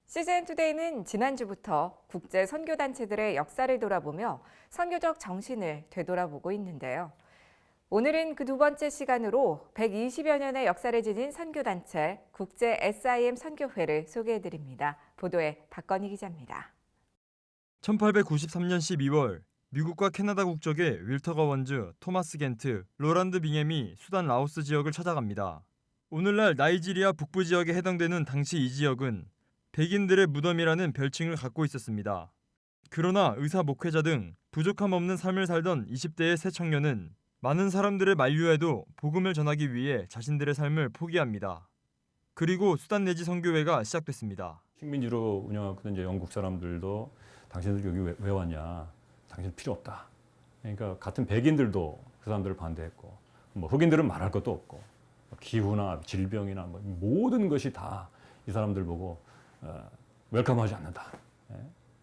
CGN투데이는 지난주부터 국제 선교단체들의 역사를 돌아보며 선교적 정신을 되돌아보고 있는데요. 오늘은 그 두 번째 시간으로 120여 년의 역사를 지닌 선교단체 국제 SIM 선교회를 소개해드립니다. 보도에 박건희 기자입니다. 1893년 12월 미국과 캐나다 국적의 윌터 거원즈, 토마스 겐트, 로란드 빙햄이 수단 라오스 지역을 찾아갑니다. 오늘날 나이지리아 북부 지역에 해당되는 당시 이 지역은 백인들의 무덤이라는 별칭을 갖고 있었습니다. 그러나 의사, 목회자 등 부족함 없는 삶을 살던 20대의 새 청년은 많은 사람들을 만류해도 복음을 전하기 위해 자신들의 삶을 포기합니다. 그리고 수단 내지 선교회가 시작됐습니다. 식민지로 운영하던 이제 영국 사람들도 당신들 여기 왜 왔냐? 당신 필요 없다. 그러니까 같은 백인들도 그 사람들을 반대했고, 뭐 흑인들은 말할 것도 없고, 기후나 질병이나 뭐 모든 것이 다 이 사람들 보고 웰컴하지 않는다.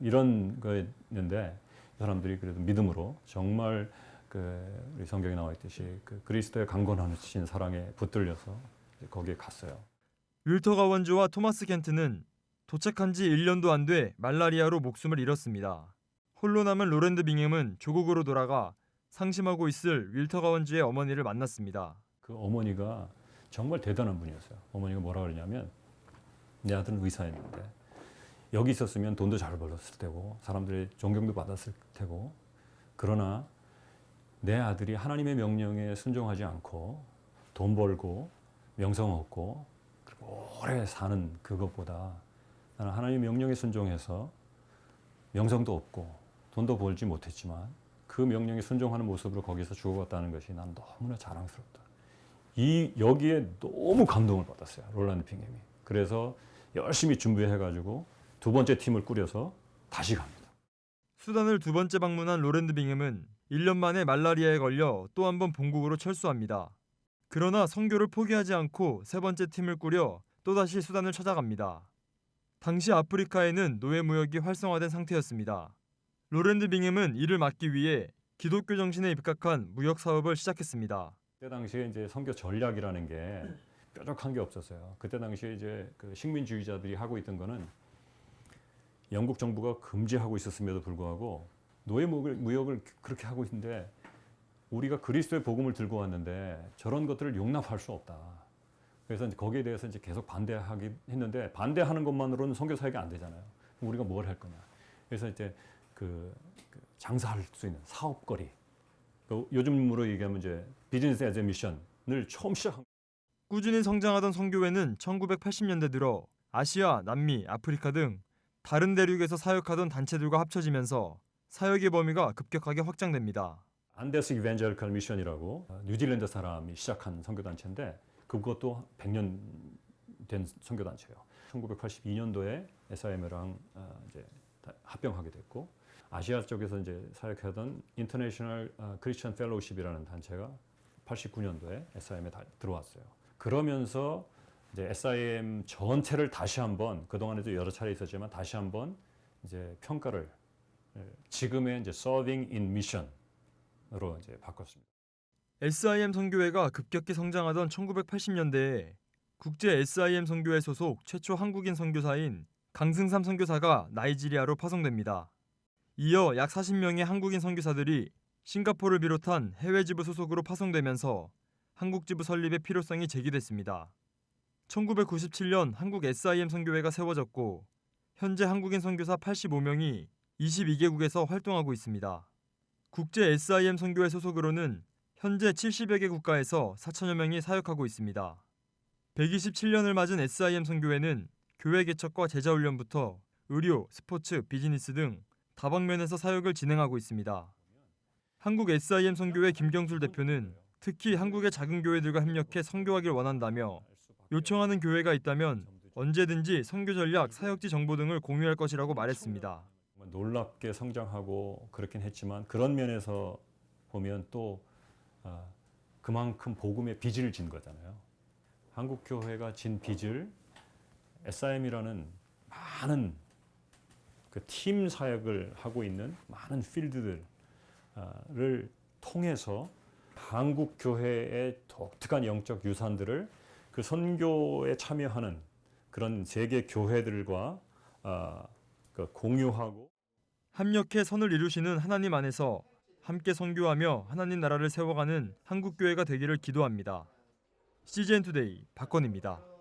이런 거였는데 이 사람들이 그래도 믿음으로 정말 우리 성경에 나와 있듯이 그리스도의 강건하신 사랑에 붙들려서 거기에 갔어요. 윌터 가원즈와 토마스 켄트는 도착한 지 1년도 안 돼 말라리아로 목숨을 잃었습니다. 홀로 남은 로랜드 빙햄은 조국으로 돌아가 상심하고 있을 윌터 가원즈의 어머니를 만났습니다. 그 어머니가 정말 대단한 분이었어요. 어머니가 뭐라 그러냐면 내 아들은 의사였는데 여기 있었으면 돈도 잘 벌었을 테고 사람들의 존경도 받았을 테고 그러나 내 아들이 하나님의 명령에 순종하지 않고 돈 벌고 명성 얻고 그리고 오래 사는 그것보다 나는 하나님의 명령에 순종해서 명성도 없고 돈도 벌지 못했지만 그 명령에 순종하는 모습으로 거기서 죽어갔다는 것이 난 너무나 자랑스럽다. 여기에 너무 감동을 받았어요. 롤란드 빙햄이. 그래서 열심히 준비해가지고 두 번째 팀을 꾸려서 다시 갑니다. 수단을 두 번째 방문한 로랜드 빙햄은 1년 만에 말라리아에 걸려 또 한 번 본국으로 철수합니다. 그러나 선교를 포기하지 않고 세 번째 팀을 꾸려 또다시 수단을 찾아갑니다. 당시 아프리카에는 노예 무역이 활성화된 상태였습니다. 로랜드 빙햄은 이를 막기 위해 기독교 정신에 입각한 무역 사업을 시작했습니다. 그때 당시에 이제 선교 전략이라는 게 뾰족한 게 없었어요. 그때 당시에 이제 그 식민주의자들이 하고 있던 거는 영국 정부가 금지하고 있었음에도 불구하고 노예 무역을 그렇게 하고 있는데 우리가 그리스도의 복음을 들고 왔는데 저런 것들을 용납할 수 없다. 그래서 이제 거기에 대해서 이제 계속 반대하긴 했는데 반대하는 것만으로는 선교 사역이 안 되잖아요. 우리가 뭘 할 거냐. 그래서 이제 장사할 수 있는 사업거리. 요즘으로 얘기하면 이제 비즈니스 애즈 미션을 처음 시작한. 꾸준히 성장하던 선교회는 1980년대 들어 아시아, 남미, 아프리카 등 다른 대륙에서 사역하던 단체들과 합쳐지면서 사역의 범위가 급격하게 확장됩니다. 안데스 이벤젤리컬 미션이라고 뉴질랜드 사람이 시작한 선교단체인데 그것도 100년 된 선교단체예요. 1982년도에 SIM이랑 이제 합병하게 됐고 아시아 쪽에서 이제 사역하던 인터내셔널 크리스천 펠로우십이라는 단체가 89년도에 SIM에 들어왔어요. 그러면서 이제 SIM 전체를 다시 한번 그동안에도 여러 차례 있었지만 다시 한번 이제 평가를 지금의 이제 Serving in Mission으로 이제 바꿨습니다. SIM 선교회가 급격히 성장하던 1980년대에 국제 SIM 선교회 소속 최초 한국인 선교사인 강승삼 선교사가 나이지리아로 파송됩니다. 이어 약 40명의 한국인 선교사들이 싱가포르를 비롯한 해외 지부 소속으로 파송되면서 한국 지부 설립의 필요성이 제기됐습니다. 1997년 한국 SIM 선교회가 세워졌고 현재 한국인 선교사 85명이 22개국에서 활동하고 있습니다. 국제 SIM 선교회 소속으로는 현재 70여 개 국가에서 4천여 명이 사역하고 있습니다. 127년을 맞은 SIM 선교회는 교회 개척과 제자 훈련부터 의료, 스포츠, 비즈니스 등 다방면에서 사역을 진행하고 있습니다. 한국 SIM 선교회 김경술 대표는 특히 한국의 작은 교회들과 협력해 선교하길 원한다며 요청하는 교회가 있다면 언제든지 선교 전략, 사역지 정보 등을 공유할 것이라고 말했습니다. 놀랍게 성장하고 그렇긴 했지만 그런 면에서 보면 또 그만큼 복음의 빚을 진 거잖아요. 한국 교회가 진 빚을 SIM이라는 많은 그 팀 사역을 하고 있는 많은 필드들을 통해서 한국 교회의 독특한 영적 유산들을 그 선교에 참여하는 그런 세계 교회들과 공유하고 합력해 선을 이루시는 하나님 안에서 함께 선교하며 하나님 나라를 세워가는 한국교회가 되기를 기도합니다. CGN 투데이 박건입니다.